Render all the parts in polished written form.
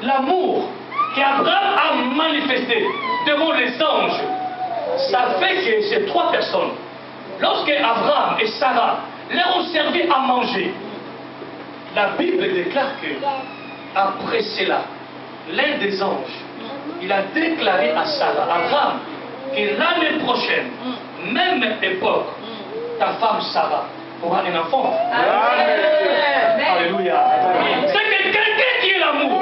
l'amour qu'Abraham a manifesté devant les anges, ça fait que ces trois personnes, lorsque Abraham et Sarah leur ont servi à manger, la Bible déclare que, après cela, l'un des anges, il a déclaré à Sarah, Abraham, que l'année prochaine, même époque, ta femme Sarah aura un enfant. Alléluia. C'est que quelqu'un qui est l'amour,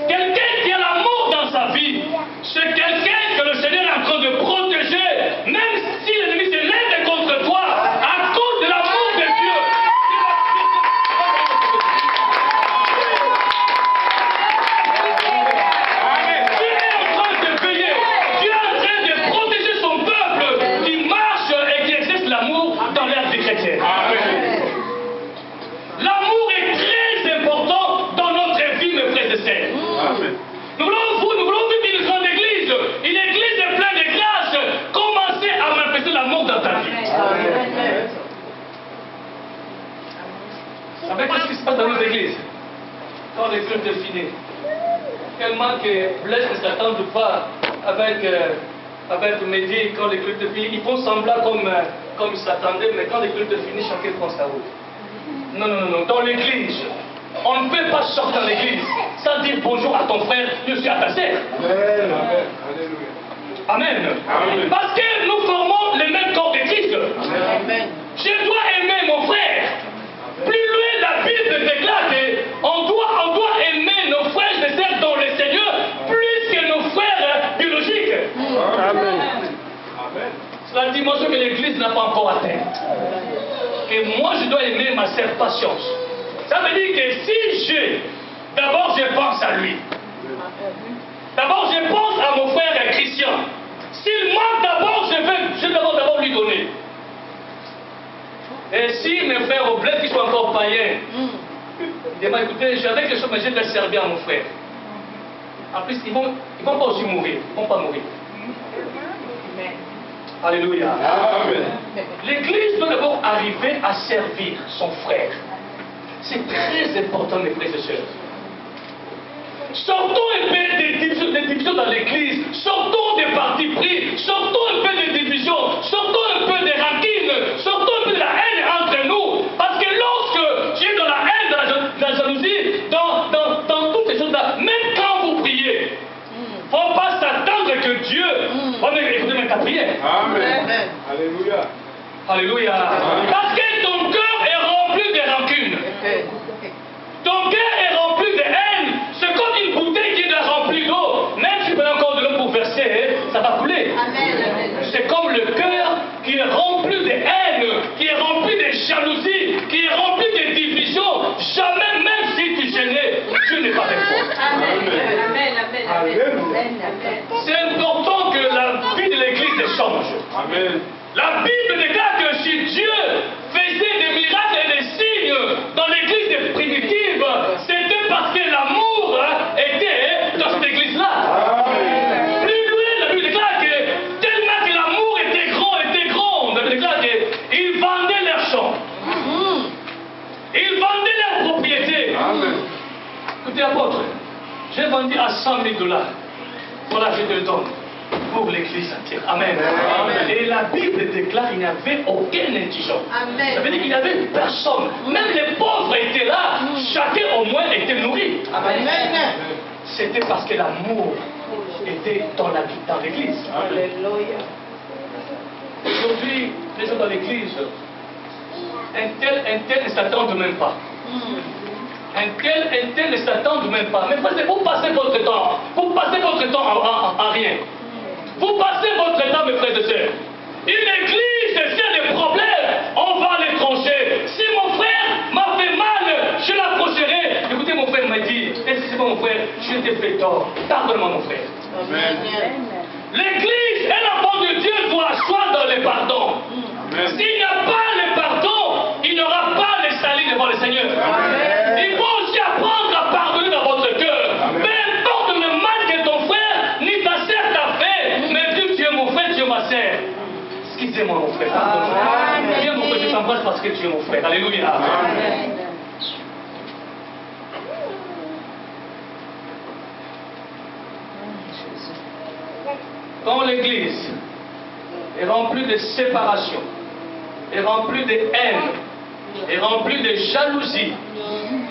quelqu'un qui a l'amour dans sa vie, c'est quelqu'un que le Seigneur est en train de protéger, même si l'ennemi se lève contre toi, à cause de l'amour de Dieu. Dieu est en train de veiller, Dieu est en train de protéger son peuple qui marche et qui exerce l'amour dans l'ère des chrétiens. L'amour est très important dans notre vie, mes frères et sœurs. Nous voulons vivre une grande église. Une église pleine de grâce. Commencez à manifester l'amour dans ta vie. Vous savez qu'est-ce qui se passe dans nos églises? Quand les cultes sont finis, tellement que Blaise ne s'attendent pas avec Mehdi, quand les cultes finissent, ils font semblant comme ils s'attendaient, mais quand les cultes finissent, chacun prend sa route. Non, non, non, non. Dans l'église, on ne peut pas sortir de l'église sans dire bonjour à ton frère, je suis à ta sœur. Amen. Amen. Parce que nous formons le même corps de Christ. Amen. Je dois aimer mon frère. Plus loin, la Bible déclare qu'on doit aimer nos frères et sœurs dans le Seigneur plus que nos frères biologiques. Amen. C'est la dimension que l'église n'a pas encore atteinte. Que moi, je dois aimer ma sœur patience. Ça veut dire que si d'abord je pense à lui. D'abord je pense à mon frère Christian. S'il manque d'abord, je vais d'abord lui donner. Et si mes frères au bled qui sont encore païens, ils disent, écoutez, j'avais quelque chose, mais je vais servir à mon frère. En plus, ils vont pas aussi mourir. Ils vont pas mourir. Alléluia. L'église doit d'abord arriver à servir son frère. C'est très important, mes frères et sœurs. Sortons un peu des divisions dans l'église, sortons des partis pris, sortons un peu des divisions, sortons un peu des rancines, sortons un peu de la haine entre nous. Parce que lorsque tu es dans la haine, dans la jalousie, dans toutes ces choses-là, même quand vous priez, il ne faut pas s'attendre que Dieu va écouter même ta prière. Amen. Alléluia. Alléluia. Parce que ton cœur est rempli de rancune. Ton cœur est rempli de haine. C'est comme une bouteille qui est remplie d'eau. Même si tu prends encore de l'eau pour verser, ça va couler. C'est comme le cœur qui est rempli de haine, qui est rempli de jalousie, qui est rempli de division. Jamais, même si tu gênais, Dieu n'est pas avec toi. C'est important que la vie de l'église change. Amen. La Bible déclare que si Dieu faisait des miracles et des signes dans l'église primitive, c'était parce que l'amour était dans cette église-là. Plus loin, la Bible déclare que tellement que l'amour était grand, la Bible déclare qu'ils vendaient leurs champs. Ils vendaient leurs propriétés. Écoutez, apôtre, j'ai vendu à 100 000 $. Voilà, je te le donne. Pour l'église entière. Amen. Amen. Et la Bible déclare qu'il n'y avait aucun indigent. Amen. Ça veut dire qu'il n'y avait personne. Même les pauvres étaient là. Chacun au moins était nourri. Amen. C'était parce que l'amour était dans l'église. Alléluia. Aujourd'hui, les gens dans l'église, un tel ne s'attendent même pas. Un tel ne s'attendent même pas. Mais vous passez votre temps. Vous passez votre temps en rien. Vous passez votre temps, mes frères et sœurs. Une église, s'il y a des problèmes, on va les trancher. Si mon frère m'a fait mal, je l'approcherai. Écoutez, mon frère m'a dit, excusez-moi mon frère, je t'ai fait tort. Pardonne-moi mon frère. Amen. L'église, un enfant de Dieu doit asseoir dans les pardons. S'il n'y a pas le pardon, il n'y aura pas les salis devant le Seigneur. Amen. Il faut aussi apprendre à pardonner dans votre cœur. Peu importe le mal que ton frère ni ta sœur t'a fait, mais Dieu, tu es mon frère, tu es ma sœur. Excusez-moi mon frère, pardonne-moi. Viens mon frère, je t'embrasse parce que tu es mon frère. Alléluia. Amen. Quand l'Église est remplie de séparation, est remplie de haine, est remplie de jalousie,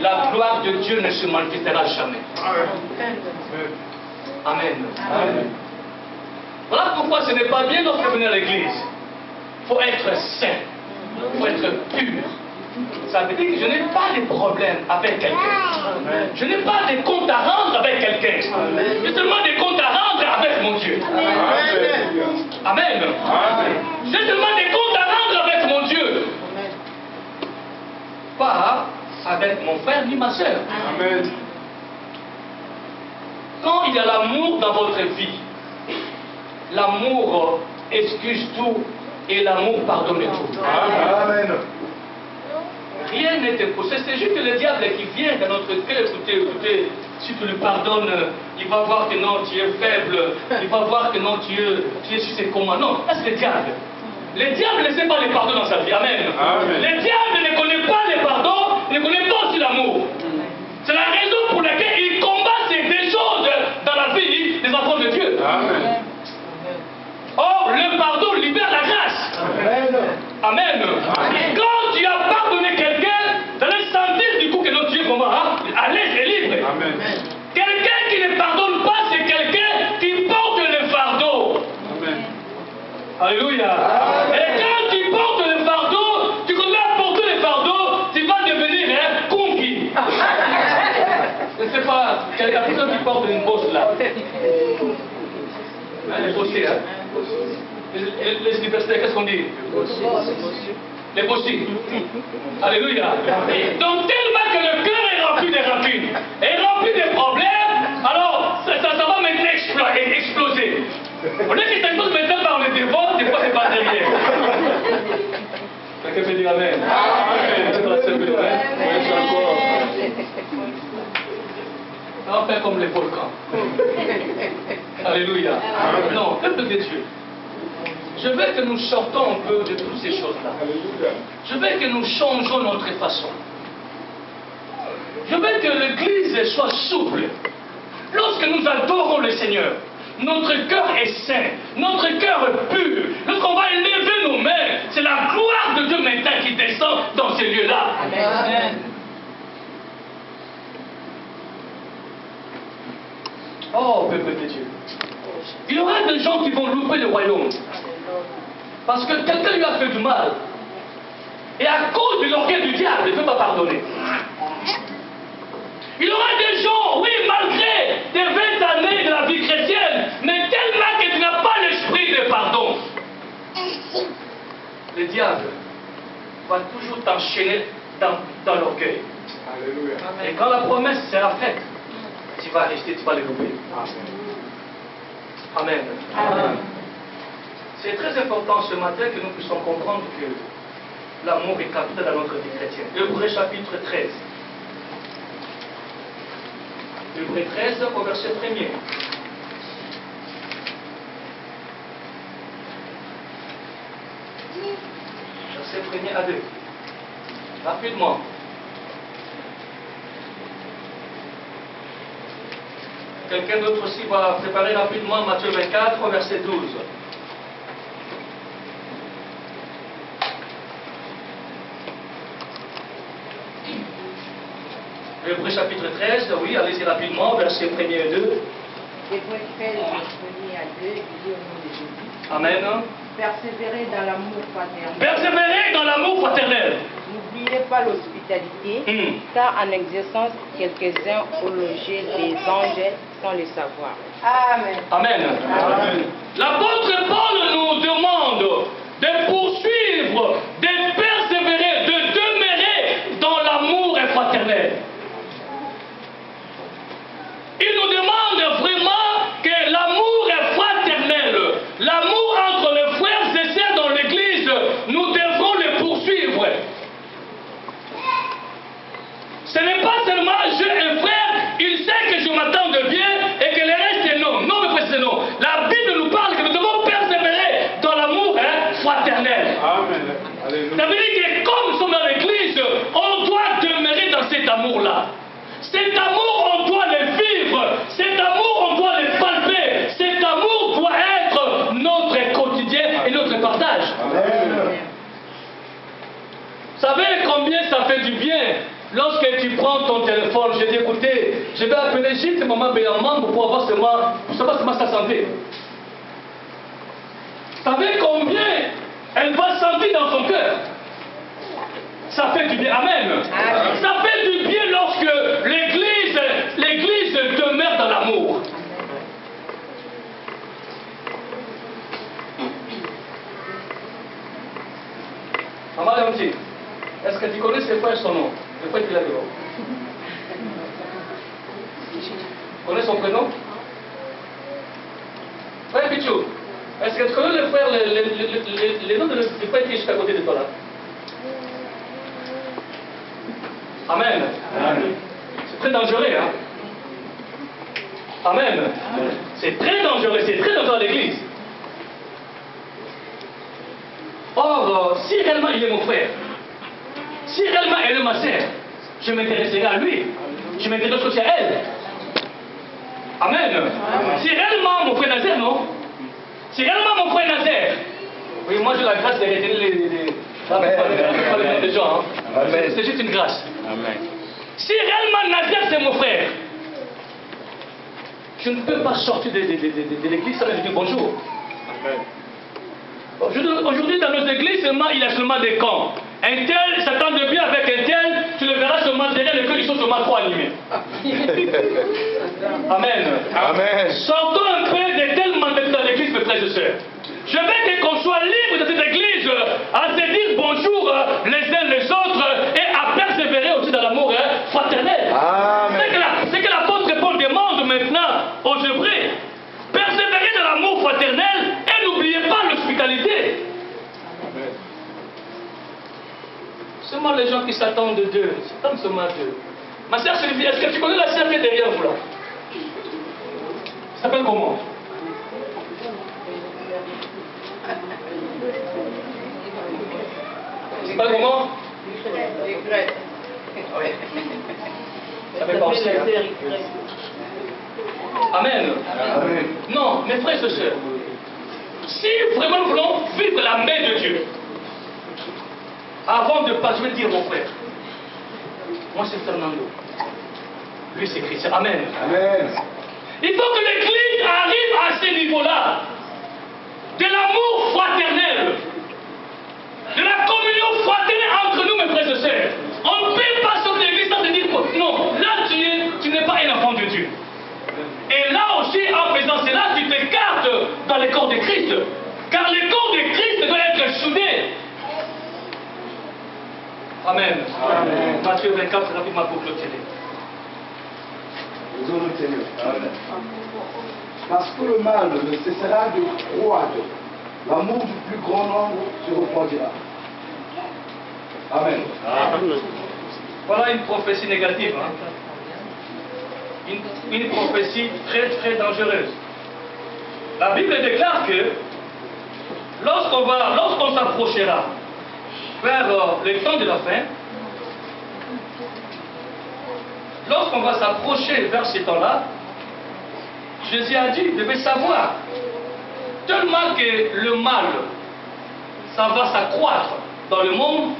la gloire de Dieu ne se manifestera jamais. Amen. Amen. Voilà pourquoi ce n'est pas bien lorsque vous venez à l'église. Il faut être saint, il faut être pur. Ça veut dire que je n'ai pas de problème avec quelqu'un. Je n'ai pas de compte à rendre avec quelqu'un. J'ai seulement des comptes à rendre avec mon Dieu. Amen. J'ai seulement des comptes à rendre avec mon Dieu. Pas avec mon frère ni ma soeur. Amen. Quand il y a l'amour dans votre vie, l'amour excuse tout et l'amour pardonne tout. Amen. Rien n'est impossible. C'est juste le diable qui vient dans notre cœur. Écoutez, si tu lui pardonnes, il va voir que non, tu es faible. Il va voir que non, tu es sur ses commandes. Non, ça c'est le diable. Le diable ne sait pas les pardons dans sa vie. Amen. Amen. Le diable ne connaît pas les pardons, ne connaît pas aussi l'amour. C'est la raison pour laquelle il combat ces deux choses dans la vie des enfants de Dieu. Amen. Or, le pardon libère la grâce. Amen. Quand tu as pardonné quelqu'un, tu allais sentir du coup que notre Dieu est vraiment à l'aise et libre. Amen. Quelqu'un qui ne pardonne pas, c'est quelqu'un qui porte le fardeau. Amen. Alléluia. Et quand tu portes le fardeau, tu commences à porter le fardeau, tu vas devenir un conquis. Je ne sais pas, quelqu'un qui porte une bosse là. Les bossés, hein. Les universitaires, qu'est-ce qu'on dit? Les bossés. Alléluia. Donc tellement que le cœur est rempli de rancune, est rempli de problèmes, alors ça va maintenant exploser. On est que ça explose maintenant par le devant, des fois c'est par derrière. Quelqu'un peut dire Amen. Ça va faire comme les volcans. Alléluia. Non, peuple de Dieu. Je veux que nous sortons un peu de toutes ces choses-là. Je veux que nous changeons notre façon. Je veux que l'Église soit souple. Lorsque nous adorons le Seigneur, notre cœur est saint, notre cœur est pur. Lorsqu'on va élever nos mains, c'est la gloire de Dieu maintenant qui descend dans ces lieux-là. Amen. Oh, peuple de Dieu. Il y aura des gens qui vont louper le royaume. Parce que quelqu'un lui a fait du mal. Et à cause de l'orgueil du diable, il ne peut pas pardonner. Il y aura des gens, oui, malgré des 20 années de la vie chrétienne, mais tellement que tu n'as pas l'esprit de pardon. Le diable va toujours t'enchaîner dans l'orgueil. Alléluia. Et quand la promesse sera faite, tu vas rester, tu vas le louper. Amen. Amen. C'est très important ce matin que nous puissions comprendre que l'amour est capital dans notre vie chrétienne. Hébreux chapitre 13. Hébreux 13 au verset 1er. Verset 1er à 2. Rapidement. Quelqu'un d'autre aussi va préparer rapidement Matthieu 24 au verset 12. Hébreux chapitre 13, oui, allez-y rapidement, verset 1er et 2. Hébreux 13, 1er à 2, il dit au nom de Jésus. Amen. Persévérez dans l'amour fraternel. Persévérez dans l'amour fraternel. N'oubliez pas l'hospitalité, car en exerçant quelques-uns au loger des anges sans le savoir. Amen. Amen. Amen. L'apôtre Paul nous demande de poursuivre, de persévérer, de demeurer dans l'amour fraternel. Il nous demande vraiment que l'amour est fraternel. L'amour entre les frères et sœurs dans l'église, nous devrons le poursuivre. Ce n'est pas seulement je un frère, il sait que je m'attends de bien et que le reste est non. Non, mais c'est non. La Bible nous parle que nous devons persévérer dans l'amour fraternel. Amen. Alléluia. Ça veut dire que comme nous sommes dans l'église, on doit demeurer dans cet amour-là. Cet amour, on doit le vivre. Cet amour, on doit le palper. Cet j'ai dit, écoutez, je vais appeler Gilles, maman Béaman, pour pouvoir savoir comment sa santé. Vous savez combien elle va sentir dans son cœur? Ça fait du bien. Amen. Amen. Ça fait du bien lorsque l'église demeure dans l'amour. Maman Léontine, est-ce que tu connais ses frères son nom? Le frère qu'il a devant. Tu connais son prénom? Frère Pichou, est-ce que tu connais le frère, les noms du frère qui est juste à côté de toi là? Amen. Amen. C'est très dangereux, hein? Amen. Amen. C'est très dangereux à l'église. Or, si réellement il est mon frère, si réellement elle est ma sœur, je m'intéresserai à lui. Je m'intéresse aussi à elle. Amen. Amen. Si réellement mon frère Nazaire, non? Si réellement mon frère Nazaire, oui, moi j'ai la grâce de retenir les gens. Hein. C'est juste une grâce. Amen. Si réellement Nazaire c'est mon frère, je ne peux pas sortir de l'église sans lui dire bonjour. Amen. Aujourd'hui, dans nos églises, il y a seulement des camps. Un tel s'attend bien avec un tel, tu le verras seulement derrière le cœur, ils sont seulement trop animés. Amen. Amen. Sortons un peu de telle mentalité dans l'église, mes frères et sœurs. Je veux qu'on soit libre de cette église à se dire bonjour les uns les autres et à persévérer aussi dans l'amour fraternel. C'est que l'apôtre Paul demande maintenant aux Hébreux. Persévérer dans l'amour fraternel et n'oubliez pas l'hospitalité. Seulement les gens qui s'attendent de Dieu, s'attendent seulement à Dieu. Ma sœur Sylvie, est-ce que tu connais la sœur qui est derrière vous là? Ça s'appelle comment? Ça s'appelle comment? Ça fait penser. Amen. Amen. Non, mes frères et sœurs, si vraiment nous voulons vivre la main de Dieu, avant de passer, je vais dire mon frère, moi c'est Fernando, lui c'est Christian. Amen. Amen. Il faut que l'Église arrive à ce niveau-là, de l'amour fraternel, de la communion fraternelle entre nous, mes frères et sœurs. On ne peut pas sortir de l'Église sans se dire, non, là tu n'es pas un enfant de Dieu. Et là aussi, en faisant cela, tu t'écartes dans le corps de Christ. Car le corps de Christ doit être soudé. Amen. Amen. Matthieu 24, rapidement pour clôturer. Amen. Parce que le mal ne cessera de croître, l'amour du plus grand nombre se refroidira. Amen. Amen. Voilà une prophétie négative. Hein? Une prophétie très très dangereuse. La Bible déclare que lorsqu'on s'approchera vers le temps de la fin, lorsqu'on va s'approcher vers ce temps-là, Jésus a dit, vous devez savoir, tellement que le mal, ça va s'accroître dans le monde,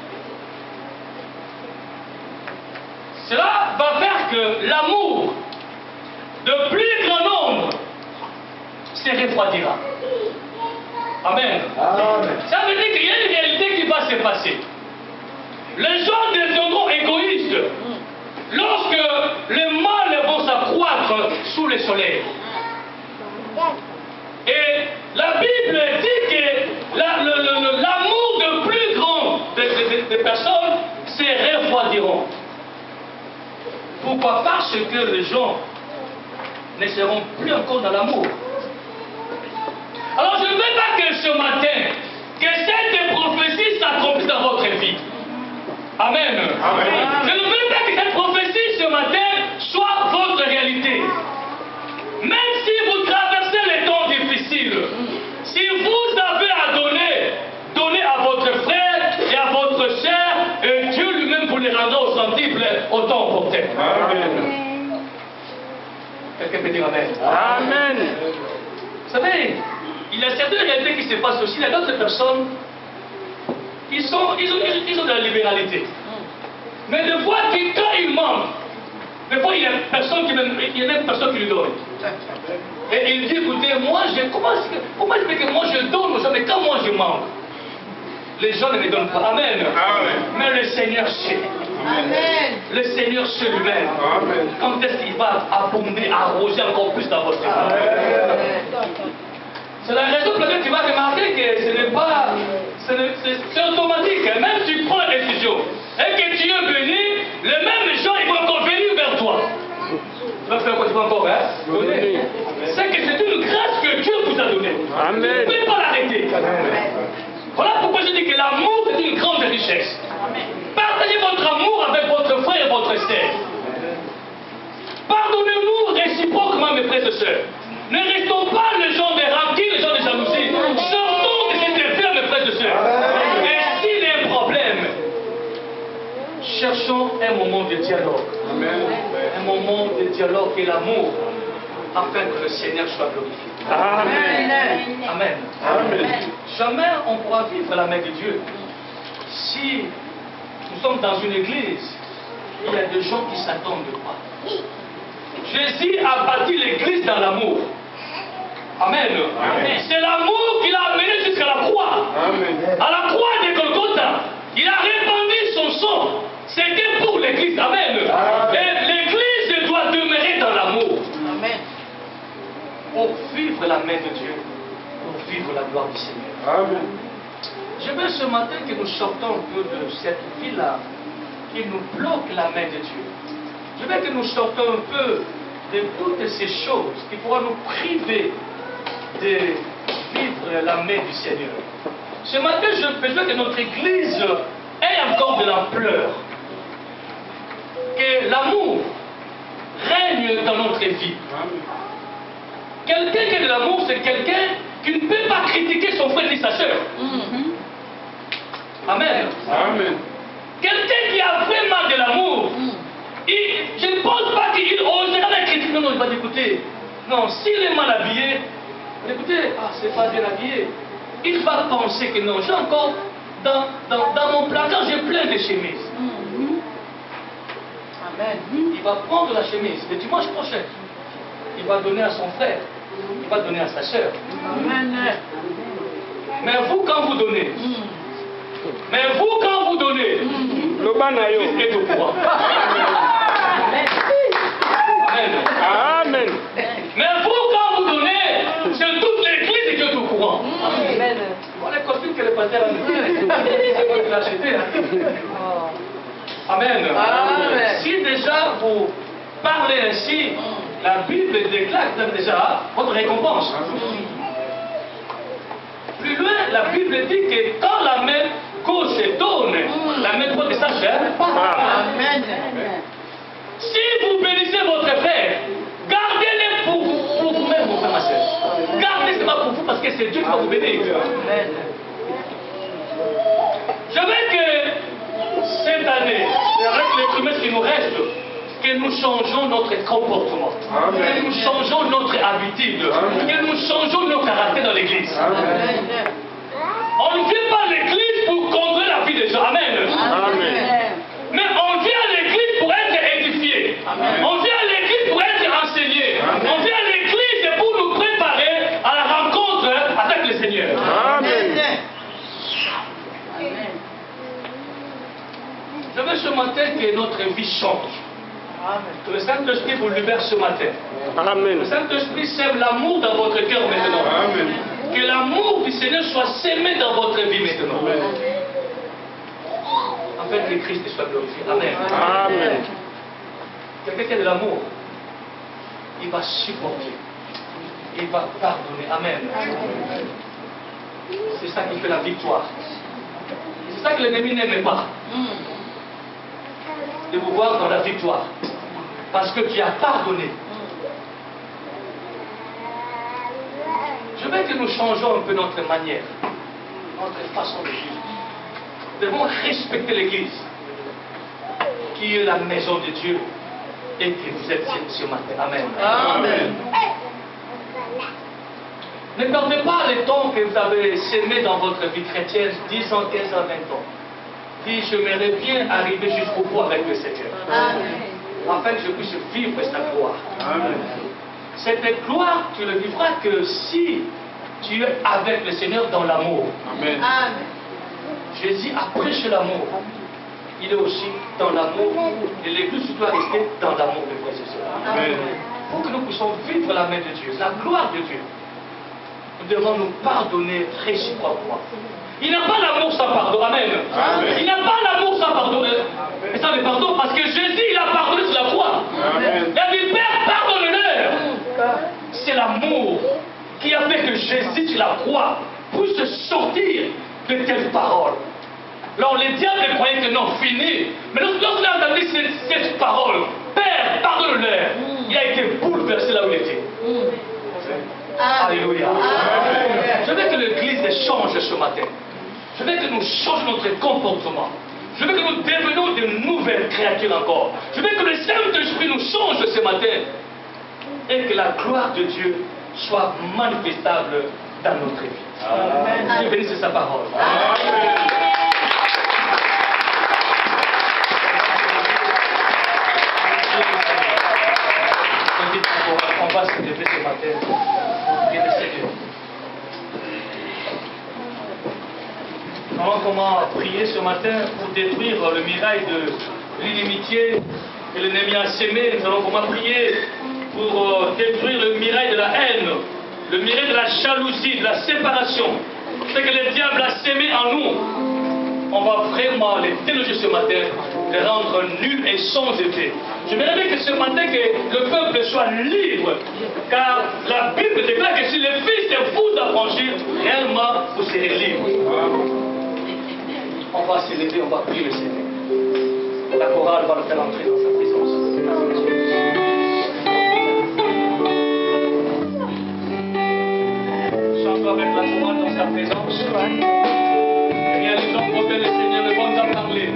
cela va faire que l'amour de plus grand nombre se refroidira. Amen. Amen. Ça veut dire qu'il y a une réalité qui va se passer. Les gens deviendront égoïstes lorsque les mal vont s'accroître sous le soleil. Et la Bible dit que l'amour de plus grand des personnes se refroidiront. Pourquoi? Parce que les gens ne seront plus encore dans l'amour. Alors je ne veux pas que ce matin, que cette prophétie s'accomplisse dans votre vie. Amen. Amen. Je ne veux pas que cette prophétie ce matin soit votre réalité. Même si vous traversez les temps difficiles, si vous avez à donner, donnez à votre frère et à votre sœur, et Dieu lui-même vous les rendra au centuple au temps opportun. Amen. Quelqu'un peut dire Amen. Amen. Vous savez, il y a certaines réalités qui se passent aussi. Il y a d'autres personnes, ils ont de la libéralité. Mais de voir que quand ils manquent, Des fois, il y a personne qui même personne qui lui donne. Et il dit, écoutez, comment expliquer que moi je donne aux gens, mais quand moi je manque, les gens ne me donnent pas. Amen. Amen. Mais le Seigneur sait. Amen. Le Seigneur sait lui-même. Quand est-ce qu'il va abonder, arroser encore plus dans votre vie. C'est la raison pour laquelle tu vas remarquer que ce n'est pas... C'est automatique. Même si tu prends une décision et que tu es béni, les mêmes gens ils vont encore venir vers toi. Tu vas faire quoi? Tu vas encore donner. C'est que c'est une grâce que Dieu vous a donnée. Amen. Vous ne pouvez pas l'arrêter. Voilà pourquoi je dis que l'amour c'est une grande richesse. Partagez votre amour avec votre frère et votre sœur. Pardonnez-nous réciproquement, mes frères et sœurs. Ne restons pas les gens de rancune, les gens de jalousie. Sortons de cette affaire, mes frères et sœurs. Et s'il y a un problème, cherchons un moment de dialogue. Un moment de dialogue et l'amour, afin que le Seigneur soit glorifié. Amen. Amen. Amen. Jamais on pourra vivre la main de Dieu si nous sommes dans une église, il y a des gens qui ne s'attendent pas. Jésus a bâti l'église dans l'amour. Amen. C'est l'amour qui l'a amené jusqu'à la croix. À la croix de Golgotha, il a répandu son sang. C'était pour l'église. Amen. Et l'église doit demeurer dans l'amour. Amen. Pour vivre la main de Dieu, pour vivre la gloire du Seigneur. Amen. Je veux ce matin que nous sortons un peu de cette vie-là qui nous bloque la main de Dieu. Je veux que nous sortons un peu de toutes ces choses qui pourront nous priver de vivre la main du Seigneur. Ce matin, je besoin que notre Église ait encore de l'ampleur. Que l'amour règne dans notre vie. Quelqu'un qui a de l'amour, c'est quelqu'un qui ne peut pas critiquer son frère ni sa soeur. Amen. Amen. Quelqu'un qui a vraiment de l'amour, je ne pense pas qu'il osera la critiquer. Non, il va écouter. Non, s'il est mal habillé, écoutez, c'est pas bien habillé. Il va penser que non, j'ai encore, dans mon placard, j'ai plein de chemises. Amen. Il va prendre la chemise le dimanche prochain. Il va donner à son frère. Il va donner à sa soeur. Amen. Mais vous, quand vous donnez, Christ est au courant. Amen. Amen. Mais vous, quand vous donnez, c'est toute l'église qui est au courant. Amen. Bon, les costumes que le pasteur a mis, l'acheter. Amen. Amen. Si déjà vous parlez ainsi, la Bible déclare que vous avez déjà votre récompense. Plus loin, la Bible dit que quand la main gauche donne, la main droite ne s'achève pas. Amen. Si vous bénissez votre frère, gardez-le pour vous-même, mon frère, ma soeur. Gardez cela pour vous parce que c'est Dieu qui va vous bénir. Amen. Je veux que cette année, avec les promesses qui nous restent, que nous changeons notre comportement, que nous changeons notre habitude, que nous changeons nos caractères dans l'église. On ne vient pas à l'église pour contrôler la vie des gens. Amen. Mais on vient à l'église pour être édifié. On vient à l'église pour être enseigné. On vient à l'église pour nous préparer à la rencontre avec le Seigneur. Amen. Je veux ce matin que notre vie change. Que le Saint-Esprit vous libère ce matin. Amen. Le Saint-Esprit sème l'amour dans votre cœur maintenant. Amen. Que l'amour du Seigneur soit sémé dans votre vie maintenant. Afin que Christ soit glorifié. Amen. Amen. Quelqu'un qui a de l'amour, il va supporter. Il va pardonner. Amen. C'est ça qui fait la victoire. C'est ça que l'ennemi n'aime pas. De vous voir dans la victoire. Parce que tu as pardonné. Je veux que nous changeons un peu notre manière, notre façon de vivre. Nous devons respecter l'Église, qui est la maison de Dieu, et que vous êtes ce matin. Amen. Amen. Ne perdez pas le temps que vous avez sémé dans votre vie chrétienne, 10 ans, 15 ans, 20 ans. Dis, j'aimerais bien arriver jusqu'au bout avec le Seigneur. Amen. afin que je puisse vivre sa gloire. Cette gloire, tu ne le vivras que si tu es avec le Seigneur dans l'amour. Amen. Jésus a prêché l'amour. Il est aussi dans l'amour. Et l'Église doit rester dans l'amour, mes frères et sœurs. Amen. Pour que nous puissions vivre la main de Dieu, la gloire de Dieu, nous devons nous pardonner réciproquement. Il n'a pas l'amour sans pardon. Amen. Amen. Il n'a pas l'amour sans pardon. Et ça, le pardon, parce que Jésus, il a pardonné sur la croix. Amen. Il a dit, Père, pardonne-leur. C'est l'amour qui a fait que Jésus, sur la croix, puisse sortir de telles paroles. Alors les diables croyaient que non, fini. Mais lorsqu'il a entendu cette parole, Père, pardonne-leur, il a été bouleversé là où il était. Alléluia. Je veux que l'Église change ce matin. Je veux que nous changions notre comportement. Je veux que nous devenions de nouvelles créatures encore. Je veux que le Saint-Esprit nous change ce matin. Et que la gloire de Dieu soit manifestable dans notre vie. Dieu bénisse sa parole. On va se lever ce matin pour prier le Seigneur. Comment prier ce matin pour détruire le mirail de l'inimitié que l'ennemi a sémé. Nous allons comment prier pour détruire le mirail de la haine, le mirail de la jalousie, de la séparation, ce que le diable a sémé en nous. On va vraiment les déloger ce matin, les rendre nuls et sans effet. Je voudrais que ce matin que le peuple soit libre, car la Bible déclare que si le Fils vous affranchit, réellement vous serez libre. On va se lever, on va prier le Seigneur. La chorale va le faire entrer dans sa présence. Chantons avec la chorale dans sa présence. Réalisons combien le Seigneur est bon à parler.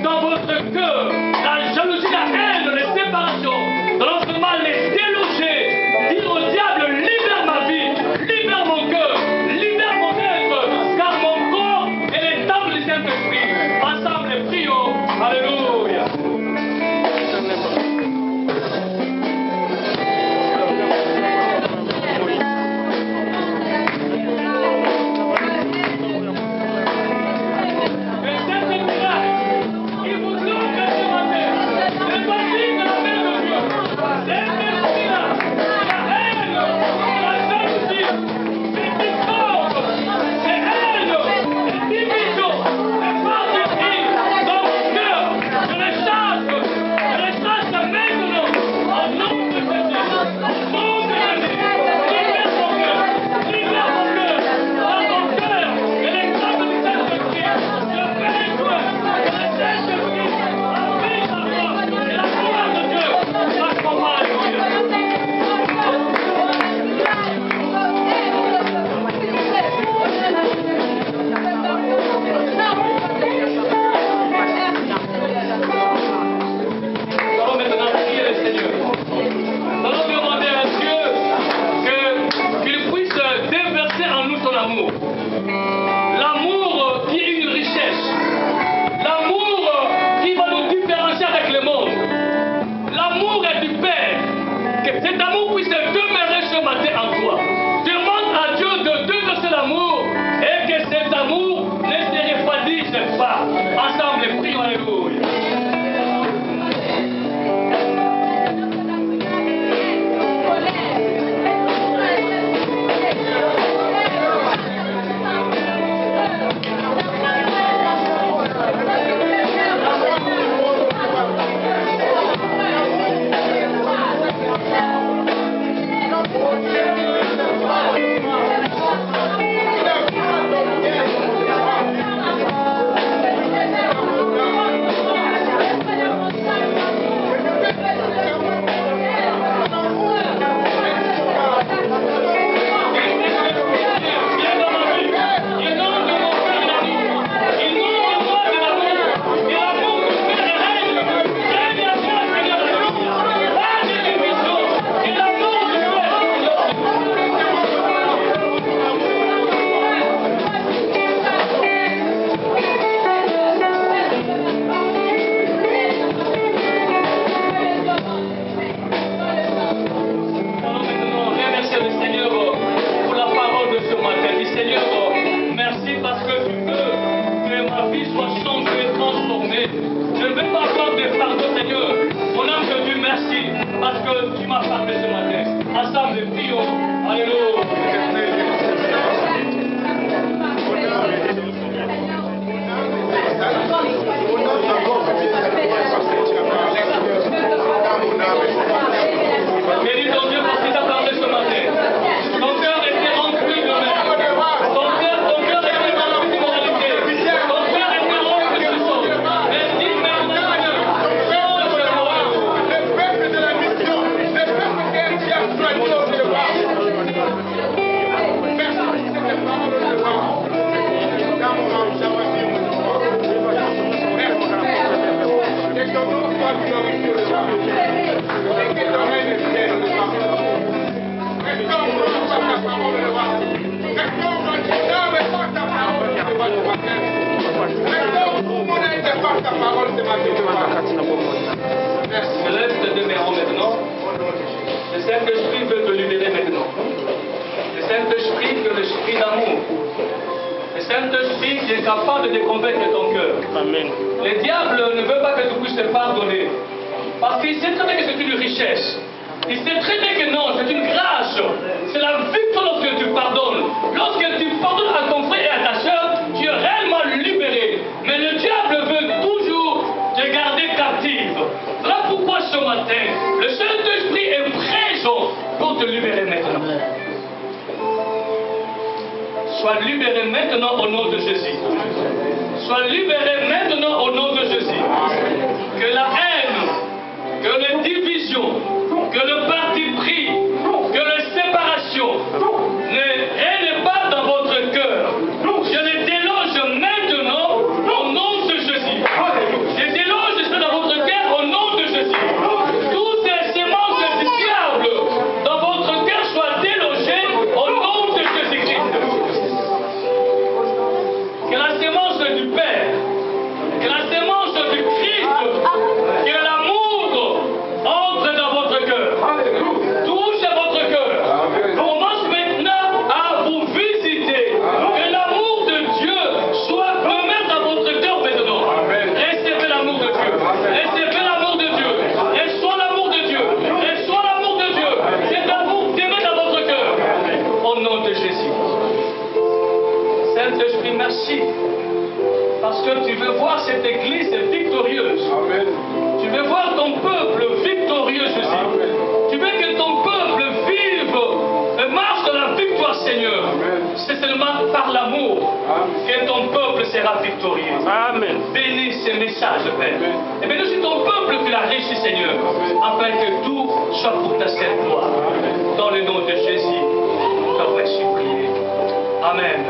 dans votre cœur la jalousie, la haine, les séparations, dans notre mal, les déloger, dire au diable, libère ma vie, libère mon cœur, libère mon être, car mon corps est les temples du Saint-Esprit. Ensemble, prions. Alléluia. L'amour qui est une richesse, l'amour qui va nous différencier avec le monde, l'amour est du Père, que cet amour puisse demeurer ce matin en toi. Demande à Dieu de déverser l'amour et que cet amour ne se refroidisse pas. Ensemble, prions, alléluia. Céleste demeurant maintenant, le Saint-Esprit veut te libérer maintenant. Le Saint-Esprit que l'esprit d'amour. Le Saint-Esprit qui est capable de convaincre ton cœur. Amen. Le diable ne veut pas que tu puisses te pardonner. Parce qu'il sait très bien que c'est une richesse. Il sait très bien que non, c'est une grâce. C'est la victoire lorsque tu pardonnes. Lorsque tu pardonnes à ton frère et à ta soeur, tu es réellement libéré. Mais le diable veut toujours te garder captive. Voilà pourquoi ce matin, le Saint-Esprit est présent pour te libérer maintenant. Sois libéré maintenant au nom de Jésus. Sois libéré maintenant au nom de Jésus. Que la haine, que les divisions, que le parti pris, que les séparations ne règnent pas dans votre cœur. Je les déloge maintenant au nom de Jésus. Je sémence du Père, que la sémence du Christ, que l'amour entre dans votre cœur, touche à votre cœur, commence maintenant à vous visiter, que l'amour de Dieu soit promis dans votre cœur maintenant. Recevez l'amour de Dieu, recevez l'amour de Dieu, reçois l'amour de Dieu, reçois l'amour de Dieu, cet amour demeure dans votre cœur, au nom de Jésus. Saint-Esprit, merci. Parce que tu veux voir cette église victorieuse. Amen. Tu veux voir ton peuple victorieux, Jésus. Amen. Tu veux que ton peuple vive et marche dans la victoire, Seigneur. C'est seulement par l'amour que ton peuple sera victorieux. Amen. Bénis ce message, Père. Et bénis aussi ton peuple qui l'a réussi, Seigneur. Afin que tout soit pour ta sainte gloire. Dans le nom de Jésus, nous t'avons ainsi prié. Amen.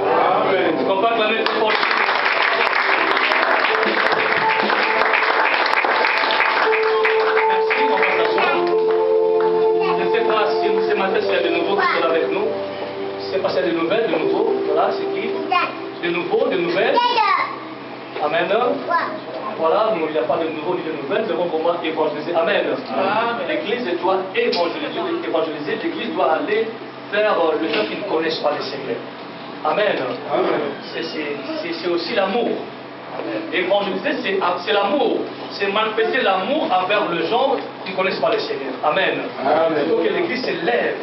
Amen. Est-ce qu'on peut acclamer pour le Merci, on va s'asseoir. Je ne sais pas si ce matin s'il y a de nouveaux qui sont avec nous. C'est pas s'il y a de nouvelles, de nouveaux. Voilà, c'est qui? De nouveaux, de nouvelles. Amen. Voilà, il n'y a pas de nouveaux ni de nouvelles. Nous devons vraiment évangéliser. Amen. L'Église doit évangéliser. L'Église doit aller vers les gens qui ne connaissent pas le Seigneur. Amen. C'est aussi l'amour. Évangéliser, c'est l'amour. C'est manifester l'amour envers les gens qui ne connaissent pas le Seigneur. Amen. Il faut que l'Église se lève,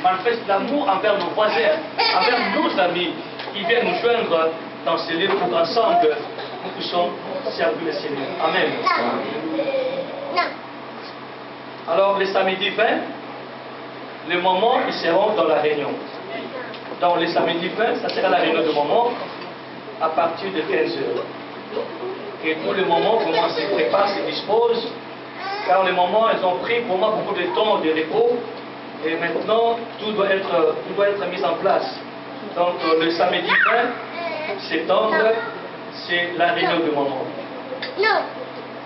manifeste l'amour envers nos voisins, envers nos amis qui viennent nous joindre dans ce lieu pour qu'ensemble nous puissions servir le Seigneur. Amen. Alors, le samedi 20, les moments, ils seront dans la réunion. Donc, le samedi 20, ça sera la réunion de moments à partir de 15h. Et pour le moment, comment se prépare, se dispose, car les moments, ils ont pris pour moi beaucoup de temps de repos, et maintenant, tout doit être mis en place. Donc, le samedi 20 septembre, c'est la réunion de moment.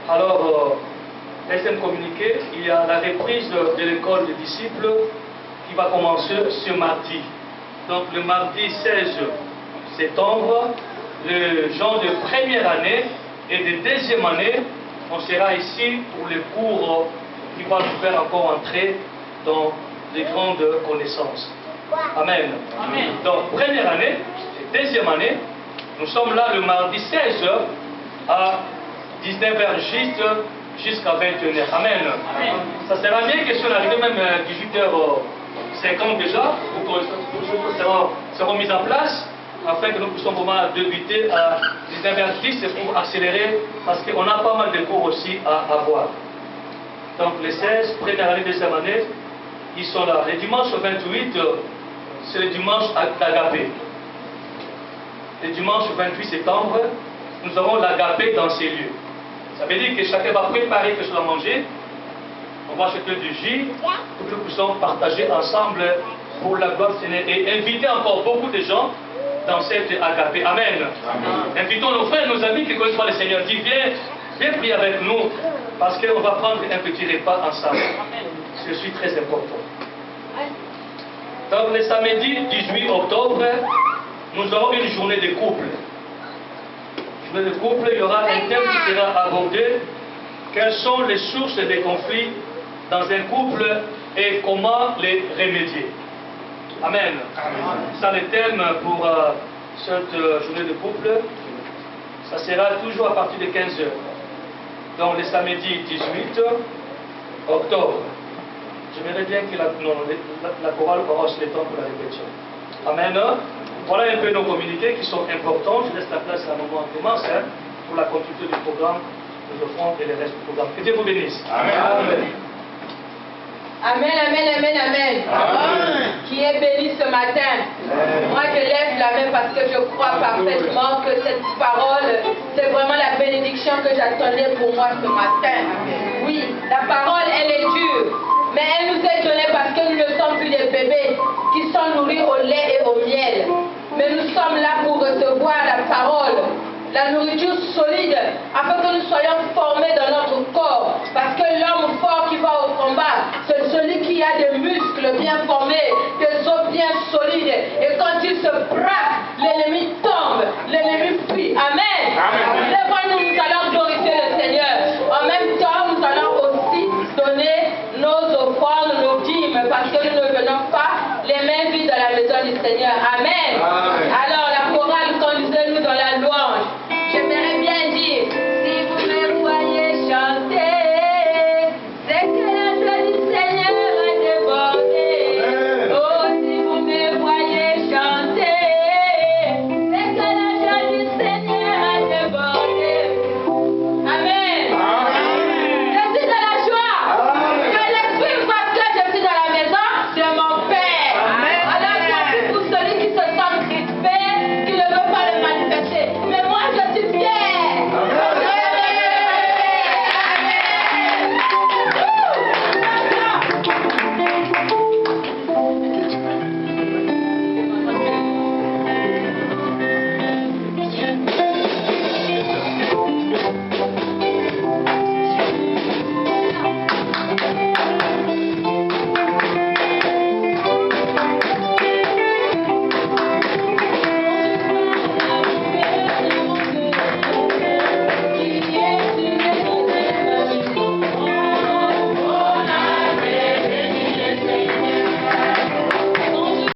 Alors, deuxième communiqué, il y a la reprise de l'école des disciples qui va commencer ce mardi. Donc, le mardi 16 septembre, les gens de première année et de deuxième année, on sera ici pour les cours qui vont nous faire encore entrer dans les grandes connaissances. Amen. Amen. Donc, première année et deuxième année, nous sommes là le mardi 16 à 19h juste jusqu'à 21h. Amen. Amen. Ça sera bien que si on arrive même à 18h50 déjà, pour que les choses seront mises en place, afin que nous puissions vraiment débuter à 19h10 pour accélérer, parce qu'on a pas mal de cours aussi à avoir. Donc les 16, première année, deuxième année, ils sont là. Le dimanche 28, c'est le dimanche d'Agapé. Le dimanche 28 septembre, nous aurons l'Agapé dans ces lieux. Ça veut dire que chacun va préparer quelque chose à manger. On va acheter du jus pour que nous puissions partager ensemble pour la gloire du Seigneur et inviter encore beaucoup de gens dans cette Agapé. Amen. Amen. Invitons nos frères, nos amis qui connaissent pas le Seigneur. Dis, viens prier avec nous parce qu'on va prendre un petit repas ensemble. Ceci très important. Donc le samedi 18 octobre, nous aurons une journée de couple. Journée de couple, il y aura un thème qui sera abordé. Quelles sont les sources des conflits dans un couple et comment les remédier. Amen. C'est le thème pour cette journée de couple. Ça sera toujours à partir de 15h. Donc le samedi 18 octobre. J'aimerais bien que la chorale commence le temps pour la répétition. Amen. Voilà un peu nos communiqués qui sont importants. Je laisse la place à un moment qui commence pour la continuité du programme, les offrandes et le reste du programme. Que Dieu vous bénisse. Amen. Amen. Amen, amen, amen, amen. Amen. Qui est béni ce matin. Amen. Moi, je lève la main parce que je crois parfaitement que cette parole, c'est vraiment la bénédiction que j'attendais pour moi ce matin. Amen. Oui, la parole, elle est dure, mais elle nous est donnée parce que nous ne sommes plus des bébés qui sont nourris au lait et au miel. Mais nous sommes là pour recevoir la parole, la nourriture solide, afin que nous soyons formés dans notre corps. Parce que l'homme fort qui va au combat, c'est celui qui a des muscles bien formés, des os bien solides. Et quand il se braque, l'ennemi tombe, l'ennemi fuit. Amen.